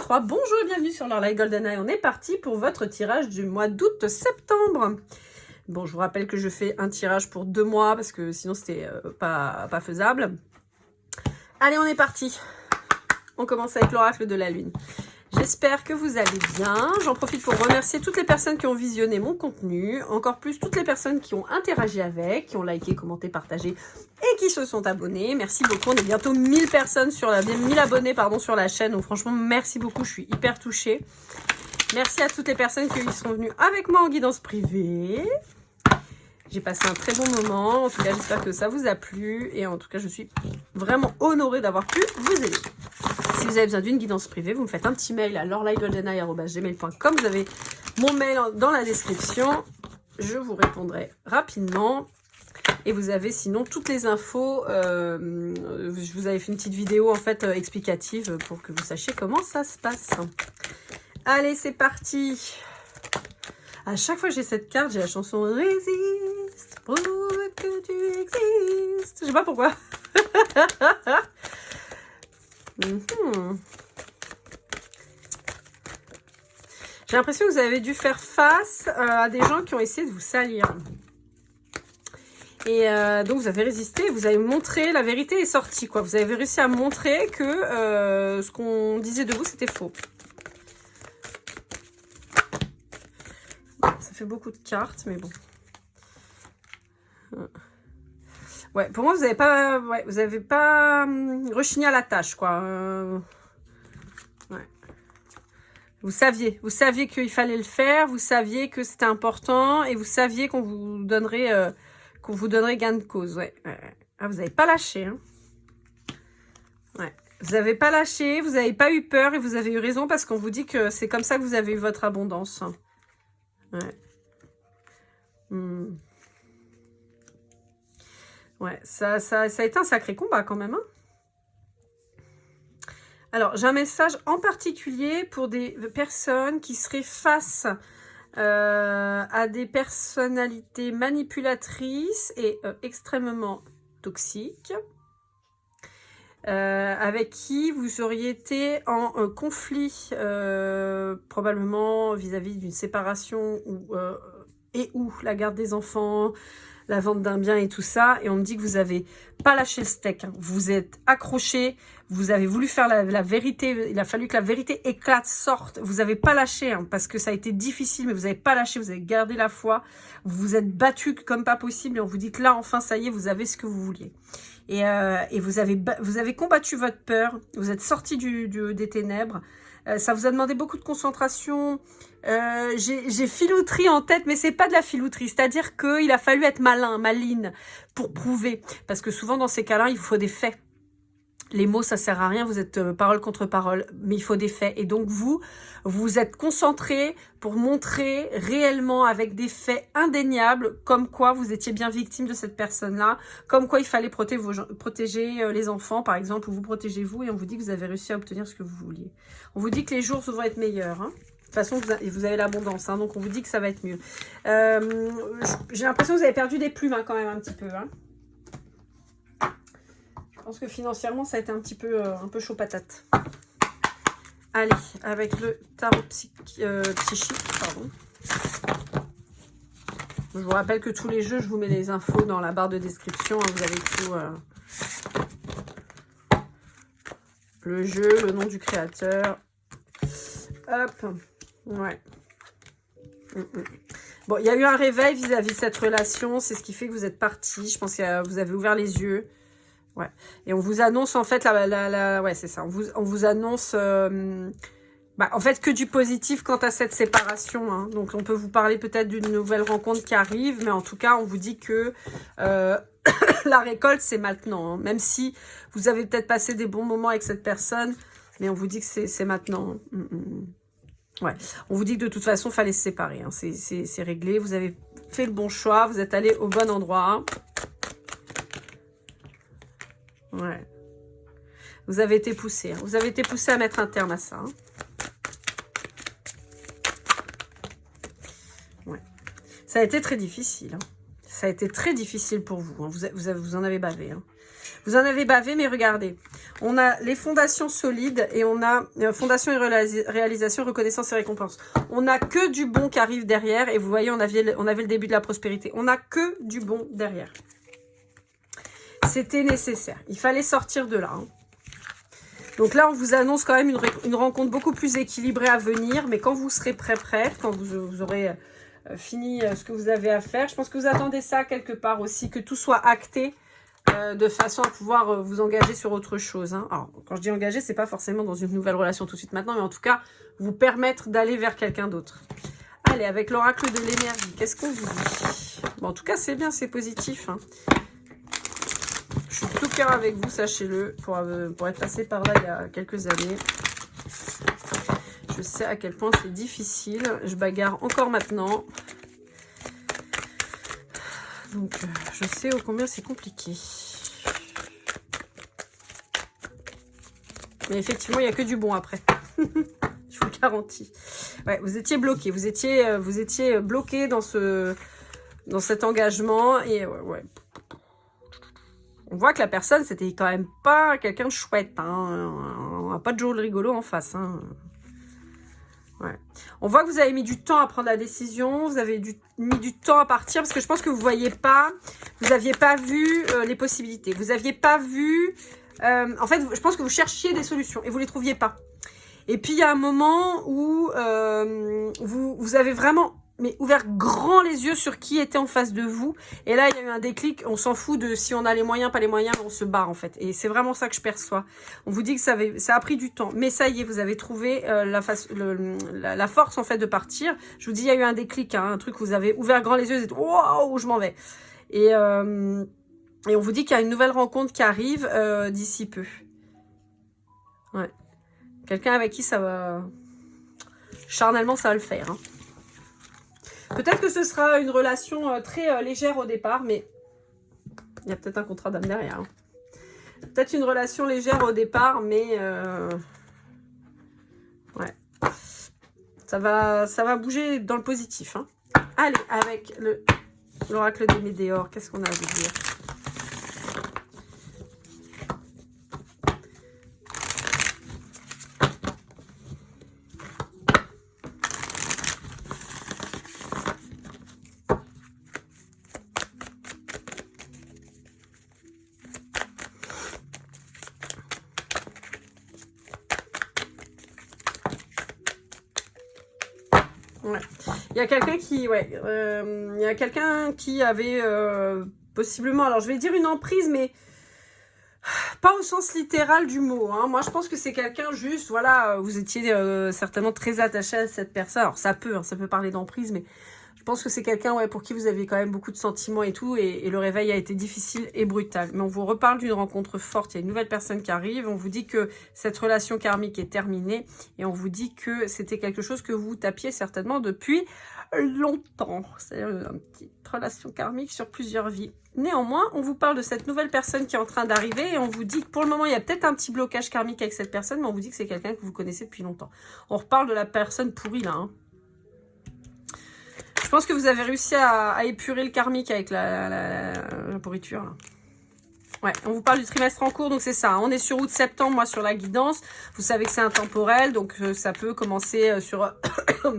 3, bonjour et bienvenue sur leur live GoldenEye. On est parti pour votre tirage du mois d'août-septembre. Bon, je vous rappelle que je fais un tirage pour 2 mois parce que sinon c'était pas faisable. Allez, on est parti. On commence avec l'oracle de la lune. J'espère que vous allez bien. J'en profite pour remercier toutes les personnes qui ont visionné mon contenu, encore plus toutes les personnes qui ont interagi avec, qui ont liké, commenté, partagé et qui se sont abonnés. Merci beaucoup. On est bientôt 1000 personnes sur la 1000 abonnés pardon sur la chaîne. Donc franchement, merci beaucoup. Je suis hyper touchée. Merci à toutes les personnes qui sont venues avec moi en guidance privée. J'ai passé un très bon moment. En tout cas, j'espère que ça vous a plu. Et en tout cas, je suis vraiment honorée d'avoir pu vous aider. Si vous avez besoin d'une guidance privée, vous me faites un petit mail à lorelai.goldeneye@gmail.com. Vous avez mon mail dans la description. Je vous répondrai rapidement. Et vous avez sinon toutes les infos. Je vous avais fait une petite vidéo en fait explicative pour que vous sachiez comment ça se passe. Allez, c'est parti. À chaque fois que j'ai cette carte, j'ai la chanson Résiste, prouve que tu existes. Je sais pas pourquoi. J'ai l'impression que vous avez dû faire face à des gens qui ont essayé de vous salir. Et donc vous avez résisté, vous avez montré, la vérité est sortie, quoi. Vous avez réussi à montrer que ce qu'on disait de vous, c'était faux. Ça fait beaucoup de cartes, mais bon. Ouais, pour moi, vous n'avez pas, rechigné à la tâche, quoi. Ouais. Vous saviez qu'il fallait le faire, vous saviez que c'était important, et vous saviez qu'on vous donnerait gain de cause. Ouais. Ah, vous n'avez pas lâché, hein. Ouais. Vous n'avez pas lâché, vous n'avez pas eu peur, et vous avez eu raison parce qu'on vous dit que c'est comme ça que vous avez eu votre abondance. Ouais. Ouais, ça a été un sacré combat quand même. Hein. Alors, j'ai un message en particulier pour des personnes qui seraient face à des personnalités manipulatrices et extrêmement toxiques, avec qui vous auriez été en conflit, probablement vis-à-vis d'une séparation ou la garde des enfants, la vente d'un bien et tout ça, et on me dit que vous n'avez pas lâché le steak, hein. Vous êtes accroché, vous avez voulu faire la vérité, il a fallu que la vérité éclate, sorte, vous n'avez pas lâché, hein, parce que ça a été difficile, mais vous n'avez pas lâché, vous avez gardé la foi, vous vous êtes battu comme pas possible, et on vous dit que là, enfin, ça y est, vous avez ce que vous vouliez. Et vous avez combattu votre peur, vous êtes sorti des ténèbres, ça vous a demandé beaucoup de concentration. J'ai filouterie en tête, mais c'est pas de la filouterie. C'est-à-dire qu'il a fallu être maline pour prouver. Parce que souvent, dans ces cas-là, il faut des faits. Les mots, ça sert à rien. Vous êtes parole contre parole, mais il faut des faits. Et donc, vous êtes concentré pour montrer réellement avec des faits indéniables comme quoi vous étiez bien victime de cette personne-là, comme quoi il fallait protéger les enfants, par exemple, ou vous protégez vous, et on vous dit que vous avez réussi à obtenir ce que vous vouliez. On vous dit que les jours vont être meilleurs, hein. De toute façon, vous avez l'abondance, hein, donc on vous dit que ça va être mieux. J'ai l'impression que vous avez perdu des plumes, hein, quand même, un petit peu. Hein. Je pense que financièrement, ça a été un peu chaud patate. Allez, avec le tarot psychique, pardon. Je vous rappelle que tous les jeux, je vous mets les infos dans la barre de description. Hein, vous avez tout. Le jeu, le nom du créateur. Hop. Ouais. Bon, il y a eu un réveil vis-à-vis de cette relation. C'est ce qui fait que vous êtes parti. Je pense que vous avez ouvert les yeux. Ouais. Et on vous annonce en fait ouais, c'est ça. On vous annonce en fait que du positif quant à cette séparation. Hein. Donc on peut vous parler peut-être d'une nouvelle rencontre qui arrive, mais en tout cas on vous dit que la récolte c'est maintenant. Hein. Même si vous avez peut-être passé des bons moments avec cette personne, mais on vous dit que c'est maintenant. Ouais. On vous dit que de toute façon il fallait se séparer. Hein. C'est réglé. Vous avez fait le bon choix. Vous êtes allé au bon endroit. Ouais. Vous avez été poussé. Hein. Vous avez été poussé à mettre un terme à ça. Hein. Ouais. Ça a été très difficile. Hein. Ça a été très difficile pour vous. Hein. Vous en avez bavé. Hein. Vous en avez bavé, mais regardez. On a les fondations solides et on a fondation et réalisation, reconnaissance et récompense. On n'a que du bon qui arrive derrière. Et vous voyez, on avait le début de la prospérité. On n'a que du bon derrière. C'était nécessaire. Il fallait sortir de là. Hein. Donc là, on vous annonce quand même une rencontre beaucoup plus équilibrée à venir. Mais quand vous serez prête, quand vous aurez fini ce que vous avez à faire, je pense que vous attendez ça quelque part aussi, que tout soit acté de façon à pouvoir vous engager sur autre chose. Hein. Alors, quand je dis engager, c'est pas forcément dans une nouvelle relation tout de suite maintenant, mais en tout cas, vous permettre d'aller vers quelqu'un d'autre. Allez, avec l'oracle de l'énergie, qu'est-ce qu'on vous dit? Bon, en tout cas, c'est bien, c'est positif. Hein. Je suis de tout cœur avec vous, sachez-le, pour être passé par là il y a quelques années. Je sais à quel point c'est difficile. Je bagarre encore maintenant. Donc, je sais ô combien c'est compliqué. Mais effectivement, il n'y a que du bon après. Je vous le garantis. Ouais, vous étiez bloqué. Vous étiez bloqué dans cet engagement. Et ouais. On voit que la personne, c'était quand même pas quelqu'un de chouette. Hein. On n'a pas de Joe le rigolo en face. Hein. Ouais. On voit que vous avez mis du temps à prendre la décision. Vous avez mis du temps à partir. Parce que je pense que vous n'aviez pas vu les possibilités. Vous n'aviez pas vu... en fait, je pense que vous cherchiez des solutions et vous ne les trouviez pas. Et puis, il y a un moment où vous avez vraiment ouvert grand les yeux sur qui était en face de vous. Et là, il y a eu un déclic. On s'en fout de si on a les moyens, pas les moyens, on se barre en fait. Et c'est vraiment ça que je perçois. On vous dit que ça a pris du temps. Mais ça y est, vous avez trouvé la force en fait de partir. Je vous dis, il y a eu un déclic, hein, un truc où vous avez ouvert grand les yeux. Vous êtes, wow, je m'en vais. Et on vous dit qu'il y a une nouvelle rencontre qui arrive d'ici peu. Ouais. Quelqu'un avec qui ça va... Charnellement, ça va le faire. Hein. Peut-être que ce sera une relation très légère au départ, mais il y a peut-être un contrat d'âme derrière. Hein. Peut-être une relation légère au départ, mais... Ouais. Ça va bouger dans le positif. Hein. Allez, avec l'oracle des météores, qu'est-ce qu'on a à vous dire? Ouais. Il y a quelqu'un qui avait possiblement, alors je vais dire une emprise, mais pas au sens littéral du mot. Hein. Moi, je pense que c'est quelqu'un juste, voilà, vous étiez certainement très attaché à cette personne. Alors ça peut parler d'emprise, mais je pense que c'est quelqu'un pour qui vous aviez quand même beaucoup de sentiments et tout, et le réveil a été difficile et brutal. Mais on vous reparle d'une rencontre forte, il y a une nouvelle personne qui arrive, on vous dit que cette relation karmique est terminée, et on vous dit que c'était quelque chose que vous tapiez certainement depuis longtemps. C'est une petite relation karmique sur plusieurs vies. Néanmoins, on vous parle de cette nouvelle personne qui est en train d'arriver, et on vous dit que pour le moment, il y a peut-être un petit blocage karmique avec cette personne, mais on vous dit que c'est quelqu'un que vous connaissez depuis longtemps. On reparle de la personne pourrie là, hein. Je pense que vous avez réussi à épurer le karmique avec la pourriture. Là. Ouais, on vous parle du trimestre en cours, donc c'est ça. Hein. On est sur août-septembre, moi sur la guidance. Vous savez que c'est intemporel, donc ça peut commencer sur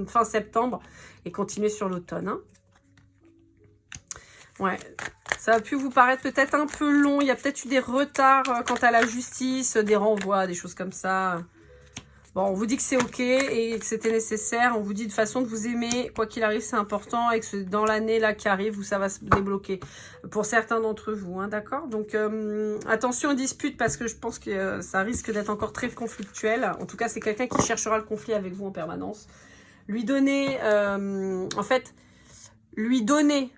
fin septembre et continuer sur l'automne. Hein. Ouais, ça a pu vous paraître peut-être un peu long. Il y a peut-être eu des retards quant à la justice, des renvois, des choses comme ça. Bon, on vous dit que c'est ok et que c'était nécessaire. On vous dit de toute façon de vous aimer. Quoi qu'il arrive, c'est important. Et que dans l'année là qui arrive, ça va se débloquer. Pour certains d'entre vous, hein, d'accord? Donc, attention aux disputes parce que je pense que ça risque d'être encore très conflictuel. En tout cas, c'est quelqu'un qui cherchera le conflit avec vous en permanence. Lui donner, en fait, lui donner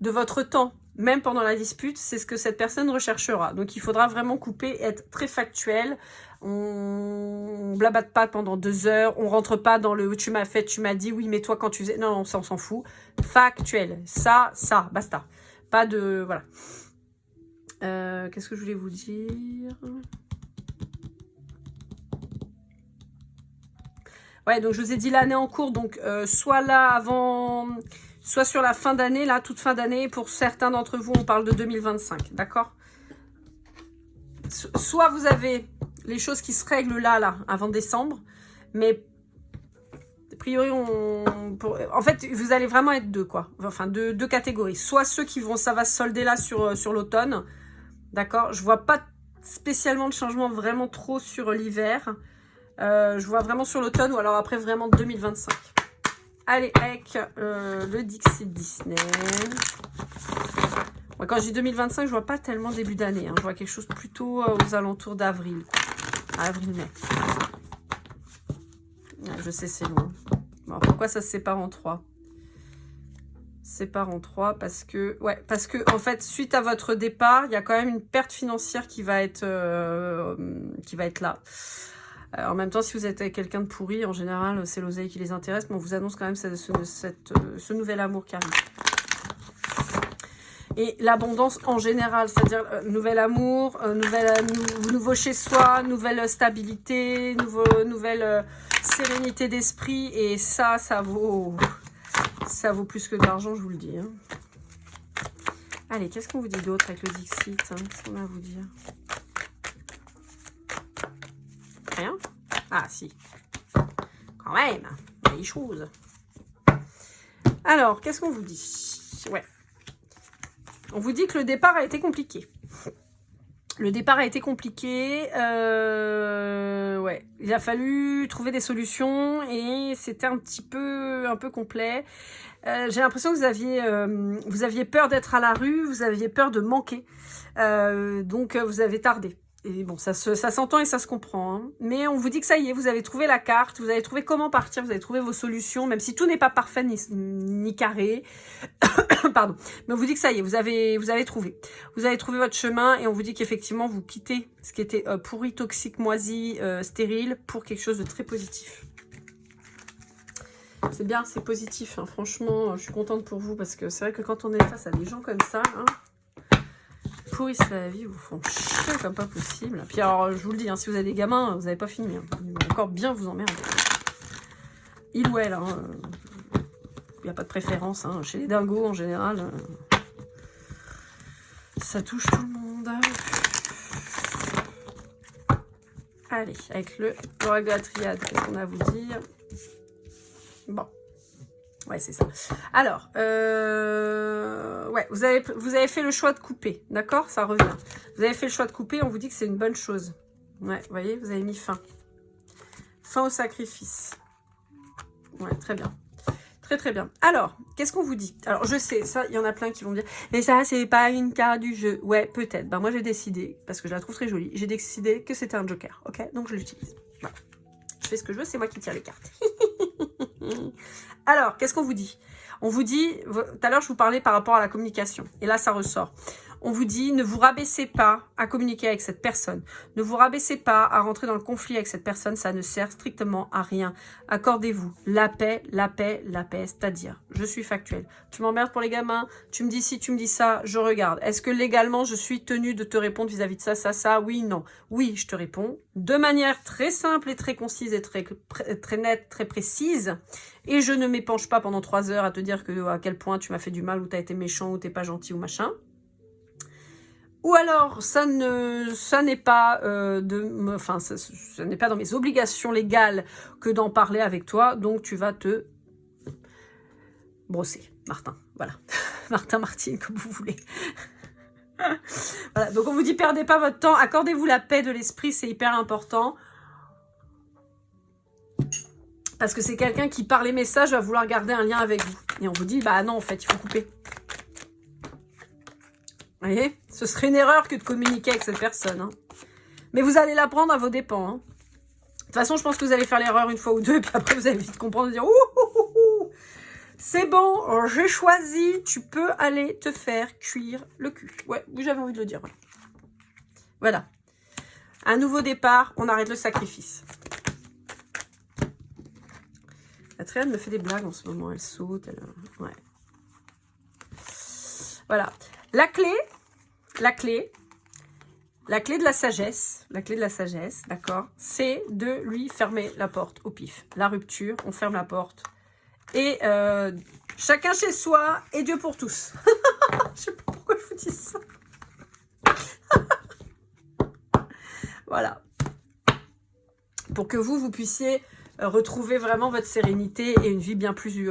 de votre temps, même pendant la dispute, c'est ce que cette personne recherchera. Donc, il faudra vraiment couper, être très factuel. On blabate pas pendant 2 heures. On rentre pas dans le « tu m'as fait, tu m'as dit, oui, mais toi, quand tu faisais... » Non, ça, on s'en fout. Factuel. Ça, basta. Pas de... Voilà. Qu'est-ce que je voulais vous dire? Ouais, donc je vous ai dit l'année en cours. Donc, soit là, avant... soit sur la fin d'année, là, toute fin d'année. Pour certains d'entre vous, on parle de 2025, d'accord? Soit vous avez les choses qui se règlent là, avant décembre, mais a priori, en fait, vous allez vraiment être deux, quoi. Enfin, deux catégories. Soit ceux qui vont, ça va se solder là sur l'automne, d'accord? Je vois pas spécialement de changement vraiment trop sur l'hiver. Je vois vraiment sur l'automne ou alors après vraiment 2025. Allez, avec le Dixit Disney. Ouais, quand je dis 2025, je vois pas tellement début d'année. Hein. Je vois quelque chose plutôt aux alentours d'avril. Avril-mai. Ouais, je sais, c'est loin. Bon, pourquoi ça se sépare en 3? Sépare en 3 parce que... Ouais, parce que, en fait, suite à votre départ, il y a quand même une perte financière qui va être là. En même temps, si vous êtes avec quelqu'un de pourri, en général, c'est l'oseille qui les intéresse, mais on vous annonce quand même ce nouvel amour qui arrive. Et l'abondance en général, c'est-à-dire nouvel amour, nouveau chez soi, nouvelle stabilité, nouvelle sérénité d'esprit. Et ça vaut plus que de l'argent, je vous le dis. Hein. Allez, qu'est-ce qu'on vous dit d'autre avec le Dixit, hein? Qu'est-ce qu'on a à vous dire? Rien? Ah, si. Quand même, il y a des choses. Alors, qu'est-ce qu'on vous dit? Ouais. On vous dit que le départ a été compliqué. Le départ a été compliqué. Ouais. Il a fallu trouver des solutions et c'était un peu complet. J'ai l'impression que vous aviez peur d'être à la rue, vous aviez peur de manquer. Donc, vous avez tardé. Et bon, ça s'entend et ça se comprend. Hein. Mais on vous dit que ça y est, vous avez trouvé la carte, vous avez trouvé comment partir, vous avez trouvé vos solutions, même si tout n'est pas parfait ni carré. Pardon. Mais on vous dit que ça y est, vous avez trouvé. Vous avez trouvé votre chemin et on vous dit qu'effectivement, vous quittez ce qui était pourri, toxique, moisi, stérile pour quelque chose de très positif. C'est bien, c'est positif. Hein. Franchement, je suis contente pour vous parce que c'est vrai que quand on est face à des gens comme ça... Hein, pourrissent la vie, vous font chier comme pas possible. Puis alors, je vous le dis, hein, si vous avez des gamins, vous n'avez pas fini. Hein. Ils vont encore bien vous emmerder. Il ou elle, hein, il n'y a pas de préférence. Hein. Chez les dingos, en général, ça touche tout le monde. Allez, avec le l'oracle de la triade, qu'est-ce qu'on a à vous dire? Bon. Ouais, c'est ça. Alors, ouais, vous avez fait le choix de couper, d'accord? Ça revient. Vous avez fait le choix de couper, on vous dit que c'est une bonne chose. Ouais, vous voyez, vous avez mis fin. Fin au sacrifice. Ouais, très bien. Très, très bien. Alors, qu'est-ce qu'on vous dit? Alors, je sais, ça, il y en a plein qui vont dire, mais ça, c'est pas une carte du jeu. Ouais, peut-être. Ben, moi, j'ai décidé, parce que je la trouve très jolie, j'ai décidé que c'était un joker, ok? Donc, je l'utilise. Voilà. Je fais ce que je veux, c'est moi qui tire les cartes. Alors, qu'est-ce qu'on vous dit? On vous dit, tout à l'heure je vous parlais par rapport à la communication, et là ça ressort. On vous dit, ne vous rabaissez pas à communiquer avec cette personne. Ne vous rabaissez pas à rentrer dans le conflit avec cette personne, ça ne sert strictement à rien. Accordez-vous la paix, c'est-à-dire, je suis factuel. Tu m'emmerdes pour les gamins, tu me dis ci, tu me dis ça, je regarde. Est-ce que légalement je suis tenue de te répondre vis-à-vis de ça, oui, non. Oui, je te réponds de manière très simple et très concise et très nette, très précise. Et je ne m'épanche pas pendant 3 heures à te dire à quel point tu m'as fait du mal ou tu as été méchant ou t'es pas gentil ou machin. Ou alors, ça n'est pas ça n'est pas dans mes obligations légales que d'en parler avec toi, donc tu vas te brosser, Martin. Voilà, Martine, comme vous voulez. Voilà, donc on vous dit perdez pas votre temps, accordez-vous la paix de l'esprit, c'est hyper important. Parce que c'est quelqu'un qui, par les messages, va vouloir garder un lien avec vous. Et on vous dit, bah non, en fait, il faut couper. Vous voyez? Ce serait une erreur que de communiquer avec cette personne. Hein. Mais vous allez l'apprendre à vos dépens. Hein. De toute façon, je pense que vous allez faire l'erreur une fois ou deux, et puis après, vous allez vite comprendre et dire, ouh, c'est bon, j'ai choisi, tu peux aller te faire cuire le cul. Ouais, oui, j'avais envie de le dire. Voilà. Un nouveau départ, on arrête le sacrifice. La triade me fait des blagues en ce moment, elle saute, ouais. Voilà. La clé de la sagesse, d'accord, c'est de lui fermer la porte au pif. La rupture, on ferme la porte. Et Chacun chez soi et Dieu pour tous. Je sais pas pourquoi je vous dis ça. Voilà. Pour que vous puissiez retrouver vraiment votre sérénité et une vie bien plus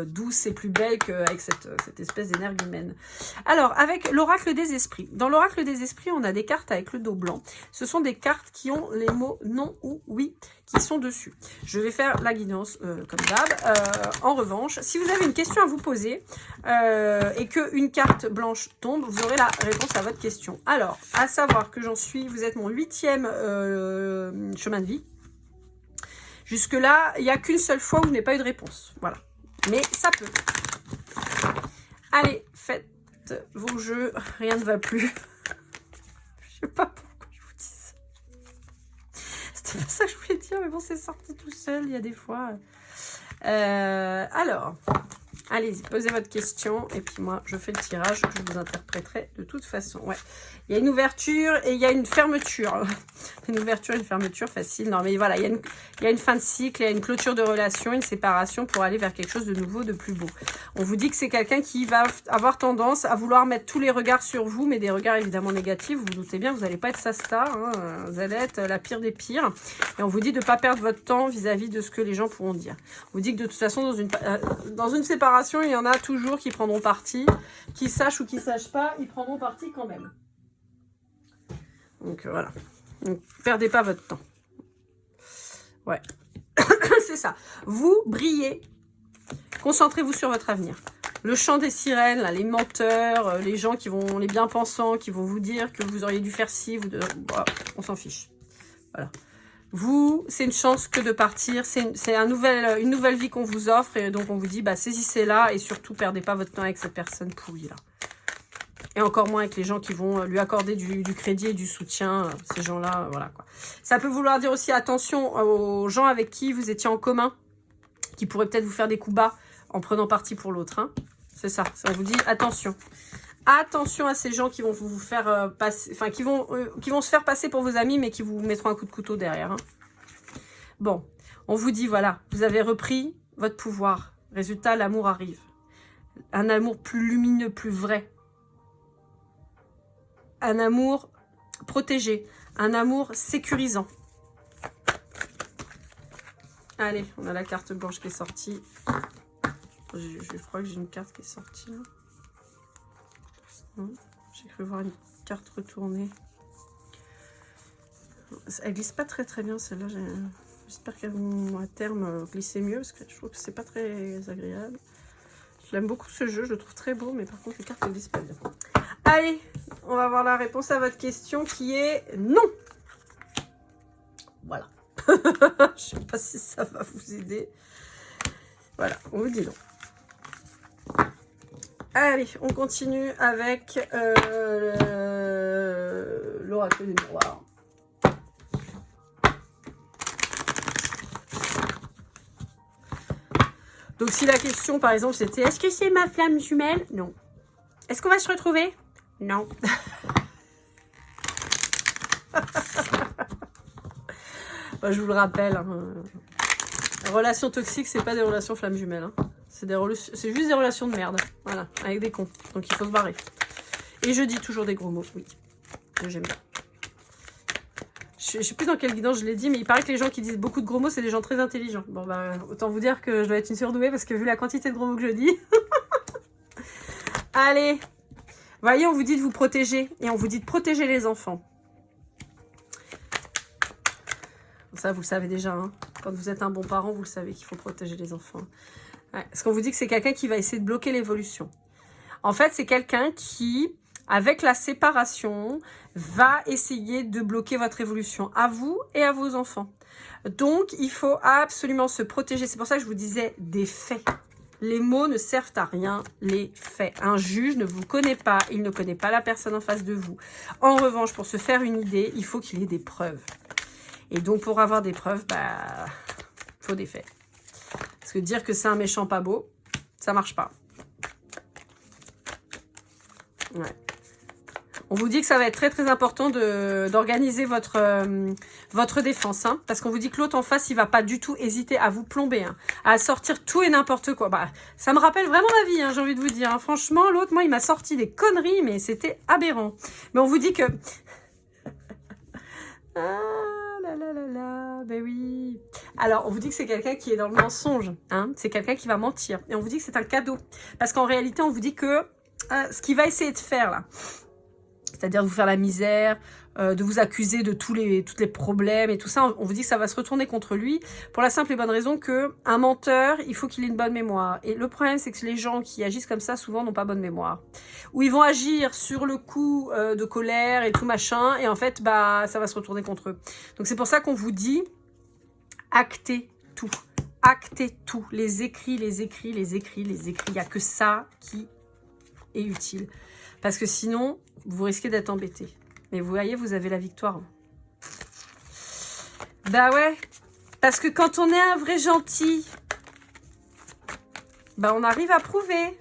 douce et plus belle qu'avec cette espèce d'énergumène. Alors, avec l'oracle des esprits. Dans l'oracle des esprits, on a des cartes avec le dos blanc. Ce sont des cartes qui ont les mots non ou oui qui sont dessus. Je vais faire la guidance comme d'hab. En revanche, si vous avez une question à vous poser et qu'une carte blanche tombe, vous aurez la réponse à votre question. Alors, à savoir que j'en suis, vous êtes mon 8e chemin de vie. Jusque-là, il n'y a qu'une seule fois où je n'ai pas eu de réponse. Voilà. Mais ça peut. Allez, faites vos jeux. Rien ne va plus. Je sais pas pourquoi je vous dis ça. C'était pas ça que je voulais dire, mais bon, c'est sorti tout seul. Il y a des fois. Alors, allez-y, posez votre question. Et puis moi, je fais le tirage. Je vous interpréterai de toute façon. Ouais. Il y a une ouverture et il y a une fermeture. Une ouverture et une fermeture facile. Non, mais voilà, il y a une fin de cycle, il y a une clôture de relation, une séparation pour aller vers quelque chose de nouveau, de plus beau. On vous dit que c'est quelqu'un qui va avoir tendance à vouloir mettre tous les regards sur vous, mais des regards évidemment négatifs. Vous vous doutez bien, vous n'allez pas être sa star. Hein. Vous allez être la pire des pires. Et on vous dit de ne pas perdre votre temps vis-à-vis de ce que les gens pourront dire. On vous dit que de toute façon, dans une séparation, il y en a toujours qui prendront parti. Qu'ils sachent ou qu'ils ne sachent pas, ils prendront parti quand même. Donc voilà. Donc, perdez pas votre temps. Ouais. C'est ça. Vous brillez. Concentrez-vous sur votre avenir. Le chant des sirènes, là, les menteurs, les gens les bien-pensants, qui vont vous dire que vous auriez dû faire ci, bah, on s'en fiche. Voilà. Vous, c'est une chance que de partir. C'est une nouvelle vie qu'on vous offre. Et donc, on vous dit, bah, saisissez-la et surtout, perdez pas votre temps avec cette personne pourrie, là. Et encore moins avec les gens qui vont lui accorder du crédit et du soutien. Ces gens-là, voilà quoi. Ça peut vouloir dire aussi attention aux gens avec qui vous étiez en commun, qui pourraient peut-être vous faire des coups bas en prenant parti pour l'autre. Hein. C'est ça. Ça vous dit attention. Attention à ces gens qui vont vous faire passer, enfin qui vont se faire passer pour vos amis, mais qui vous mettront un coup de couteau derrière. Hein. Bon, on vous dit voilà, vous avez repris votre pouvoir. Résultat, l'amour arrive. Un amour plus lumineux, plus vrai. Un amour protégé, un amour sécurisant. Allez, on a la carte blanche qui est sortie. Je crois que j'ai une carte qui est sortie là. J'ai cru voir une carte retournée. Elle glisse pas très bien celle-là. J'espère qu'elle va à terme glisser mieux parce que je trouve que c'est pas très agréable. Je l'aime beaucoup ce jeu, je le trouve très beau, mais par contre les cartes ne glissent pas bien. Allez, on va voir la réponse à votre question qui est non. Voilà. Je ne sais pas si ça va vous aider. Voilà, on vous dit non. Allez, on continue avec l'oracle des miroirs. Donc si la question par exemple c'était est-ce que c'est ma flamme jumelle? Non. Est-ce qu'on va se retrouver? Non. Bah, je vous le rappelle, hein, relations toxiques, c'est pas des relations flammes jumelles. Hein. C'est juste des relations de merde. Voilà, avec des cons. Donc il faut se barrer. Et je dis toujours des gros mots, oui. J'aime bien. Je sais plus dans quelle guidance je l'ai dit, mais il paraît que les gens qui disent beaucoup de gros mots, c'est des gens très intelligents. Bon, bah, autant vous dire que je dois être une surdouée parce que vu la quantité de gros mots que je dis. Allez. Voyez, on vous dit de vous protéger. Et on vous dit de protéger les enfants. Ça, vous le savez déjà. Hein. Quand vous êtes un bon parent, vous le savez qu'il faut protéger les enfants. Ouais, parce qu'on vous dit que c'est quelqu'un qui va essayer de bloquer l'évolution. En fait, c'est quelqu'un qui, avec la séparation, va essayer de bloquer votre évolution. À vous et à vos enfants. Donc, il faut absolument se protéger. C'est pour ça que je vous disais des faits. Les mots ne servent à rien, les faits. Un juge ne vous connaît pas, il ne connaît pas la personne en face de vous. En revanche, pour se faire une idée, il faut qu'il ait des preuves. Et donc, pour avoir des preuves, bah, faut des faits. Parce que dire que c'est un méchant pas beau, ça marche pas. Ouais. On vous dit que ça va être très très important d'organiser votre défense, hein, parce qu'on vous dit que l'autre en face, il va pas du tout hésiter à vous plomber, hein, à sortir tout et n'importe quoi. Bah, ça me rappelle vraiment la vie, hein, j'ai envie de vous dire. Hein. Franchement, l'autre, moi, il m'a sorti des conneries, mais c'était aberrant. Mais on vous dit que... ah là là là là, ben oui. Alors, on vous dit que c'est quelqu'un qui est dans le mensonge, hein, c'est quelqu'un qui va mentir. Et on vous dit que c'est un cadeau. Parce qu'en réalité, on vous dit que ce qu'il va essayer de faire, là, c'est-à-dire de vous faire la misère, de vous accuser de tous les problèmes et tout ça, on vous dit que ça va se retourner contre lui pour la simple et bonne raison que un menteur, il faut qu'il ait une bonne mémoire. Et le problème, c'est que les gens qui agissent comme ça, souvent, n'ont pas bonne mémoire. Ou ils vont agir sur le coup de colère et tout machin, et en fait, bah, ça va se retourner contre eux. Donc c'est pour ça qu'on vous dit, actez tout. Actez tout. Les écrits, les écrits, les écrits, les écrits. Il n'y a que ça qui est utile. Parce que sinon, vous risquez d'être embêté. Mais vous voyez, vous avez la victoire. Bah ouais, parce que quand on est un vrai gentil, bah on arrive à prouver.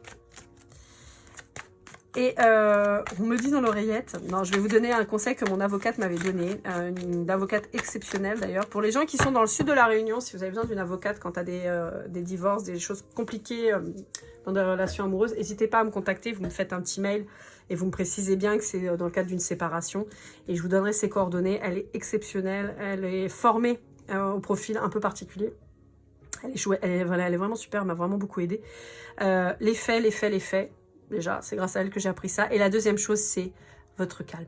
Et on me dit dans l'oreillette, non, je vais vous donner un conseil que mon avocate m'avait donné, une avocate exceptionnelle d'ailleurs. Pour les gens qui sont dans le sud de la Réunion, si vous avez besoin d'une avocate quand tu as des divorces, des choses compliquées dans des relations amoureuses, n'hésitez pas à me contacter, vous me faites un petit mail et vous me précisez bien que c'est dans le cadre d'une séparation. Et je vous donnerai ses coordonnées, elle est exceptionnelle, elle est formée au profil un peu particulier. Elle est vraiment super, elle m'a vraiment beaucoup aidée. Les faits. Déjà, c'est grâce à elle que j'ai appris ça. Et la deuxième chose, c'est votre calme.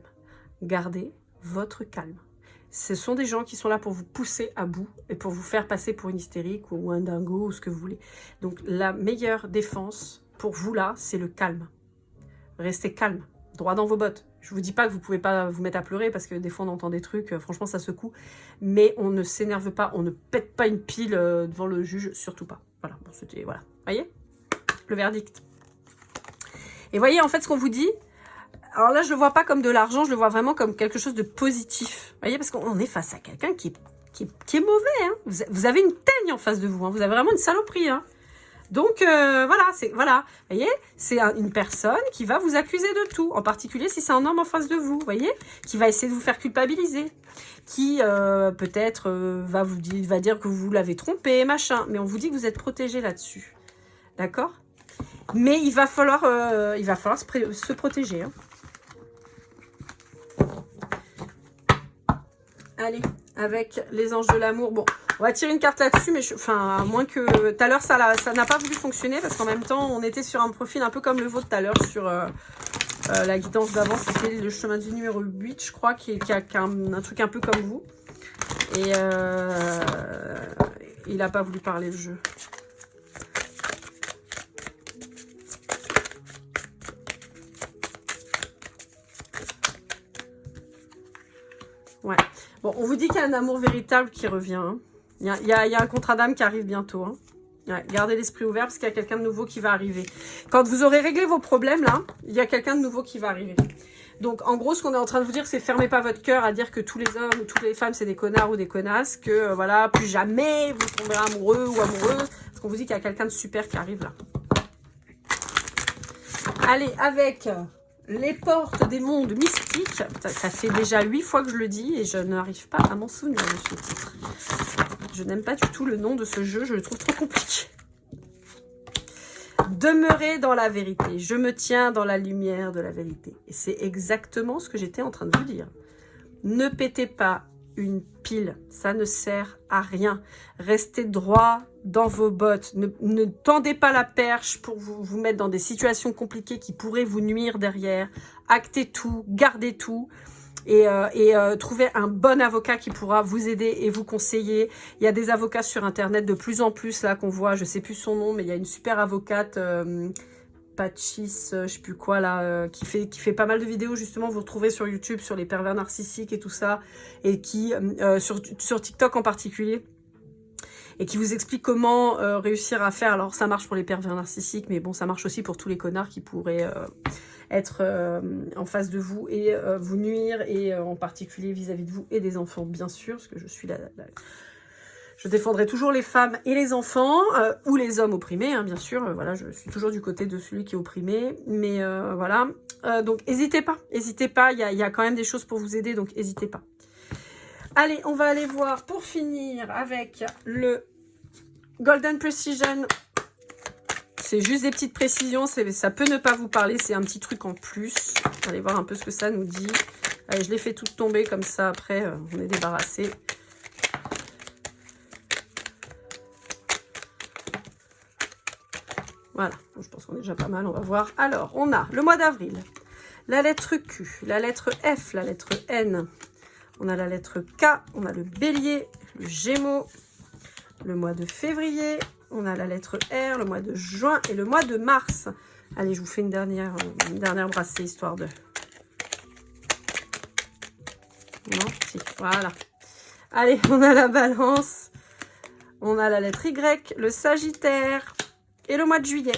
Gardez votre calme. Ce sont des gens qui sont là pour vous pousser à bout et pour vous faire passer pour une hystérique ou un dingo ou ce que vous voulez. Donc, la meilleure défense pour vous là, c'est le calme. Restez calme, droit dans vos bottes. Je vous dis pas que vous pouvez pas vous mettre à pleurer parce que des fois on entend des trucs, franchement ça secoue. Mais on ne s'énerve pas, on ne pète pas une pile devant le juge, surtout pas. Voilà, bon, c'était, voilà. Voyez le verdict. Et voyez, en fait, ce qu'on vous dit, alors là, je le vois pas comme de l'argent, je le vois vraiment comme quelque chose de positif. Voyez, parce qu'on est face à quelqu'un qui est mauvais. Hein. Vous avez une teigne en face de vous, hein. Vous avez vraiment une saloperie. Hein. Donc, voilà. Voyez, c'est une personne qui va vous accuser de tout, en particulier si c'est un homme en face de vous, voyez, qui va essayer de vous faire culpabiliser, qui peut-être va dire que vous l'avez trompé, machin. Mais on vous dit que vous êtes protégé là-dessus. D'accord ? Mais il va falloir se protéger. Hein. Allez, avec les anges de l'amour. Bon, on va tirer une carte là-dessus, mais à moins que... Tout à l'heure, ça n'a pas voulu fonctionner, parce qu'en même temps, on était sur un profil un peu comme le vôtre tout à l'heure, sur la guidance d'avant. C'était le chemin de vie numéro 8, je crois, qui a un truc un peu comme vous. Et il n'a pas voulu parler le jeu. Ouais. Bon, on vous dit qu'il y a un amour véritable qui revient. Hein. Il y a un contrat d'âme qui arrive bientôt. Hein. Ouais, gardez l'esprit ouvert parce qu'il y a quelqu'un de nouveau qui va arriver. Quand vous aurez réglé vos problèmes, là, il y a quelqu'un de nouveau qui va arriver. Donc, en gros, ce qu'on est en train de vous dire, c'est fermez pas votre cœur à dire que tous les hommes ou toutes les femmes, c'est des connards ou des connasses, que, voilà, plus jamais vous tomberez amoureux ou amoureuse. Parce qu'on vous dit qu'il y a quelqu'un de super qui arrive là. Allez, avec... les portes des mondes mystiques, ça fait déjà 8 fois que je le dis et je n'arrive pas à m'en souvenir de ce titre. Je n'aime pas du tout le nom de ce jeu, je le trouve trop compliqué. Demeurez dans la vérité, je me tiens dans la lumière de la vérité. Et c'est exactement ce que j'étais en train de vous dire. Ne pétez pas une pile, ça ne sert à rien. Restez droit dans vos bottes. Ne tendez pas la perche pour vous mettre dans des situations compliquées qui pourraient vous nuire derrière. Actez tout, gardez tout et trouvez un bon avocat qui pourra vous aider et vous conseiller. Il y a des avocats sur internet de plus en plus là qu'on voit, je sais plus son nom, mais il y a une super avocate... Patchis, je sais plus quoi là, qui fait pas mal de vidéos justement, vous retrouvez sur YouTube sur les pervers narcissiques et tout ça, et qui sur TikTok en particulier, et qui vous explique comment réussir à faire. Alors ça marche pour les pervers narcissiques, mais bon, ça marche aussi pour tous les connards qui pourraient être en face de vous et vous nuire, et en particulier vis-à-vis de vous et des enfants bien sûr, parce que je suis Je défendrai toujours les femmes et les enfants, ou les hommes opprimés, hein, bien sûr. Voilà, je suis toujours du côté de celui qui est opprimé. Mais voilà, donc n'hésitez pas, il y a quand même des choses pour vous aider, donc n'hésitez pas. Allez, on va aller voir pour finir avec le Golden Precision. C'est juste des petites précisions, ça peut ne pas vous parler, c'est un petit truc en plus. Allez voir un peu ce que ça nous dit. Allez, je les fais toutes tomber comme ça, après on est débarrassé. Voilà, je pense qu'on est déjà pas mal, on va voir. Alors, on a le mois d'avril, la lettre Q, la lettre F, la lettre N, on a la lettre K, on a le bélier, le gémeaux, le mois de février, on a la lettre R, le mois de juin et le mois de mars. Allez, je vous fais une dernière brassée, histoire de... Non, si, voilà. Allez, on a la balance, on a la lettre Y, le sagittaire et le mois de juillet.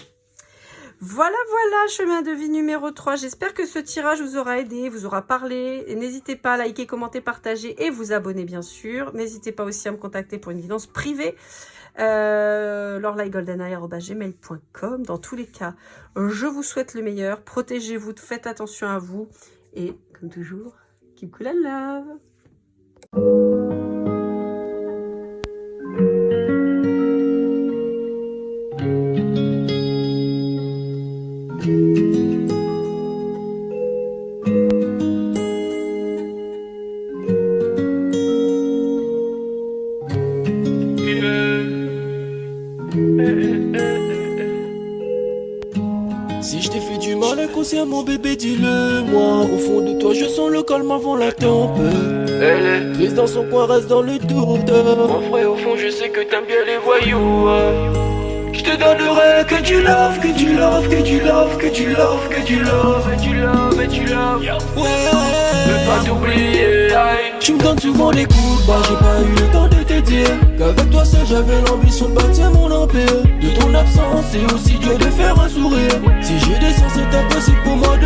Voilà, voilà, chemin de vie numéro 3. J'espère que ce tirage vous aura aidé, vous aura parlé. Et n'hésitez pas à liker, commenter, partager et vous abonner, bien sûr. N'hésitez pas aussi à me contacter pour une guidance privée. lorelai.goldeneye@gmail.com. Dans tous les cas, je vous souhaite le meilleur. Protégez-vous, faites attention à vous. Et comme toujours, keep cool and love. Si je t'ai fait du mal inconsciemment bébé dis-le moi. Au fond de toi je sens le calme avant la tempête. Elle est triste dans son coin, reste dans le doute. Mon frère au fond je sais que t'aimes bien les voyous. Je te donnerai que du love, que du love, que du love, que du love, que du love, et du love, et du love. Ouais, veux pas t'oublier. Tu me donnes souvent les coups de barre, j'ai pas eu le temps de te dire qu'avec toi seul j'avais l'ambition de bâtir mon empire. De ton absence c'est aussi dur de faire un sourire. Si j'ai des sens c'est impossible pour moi de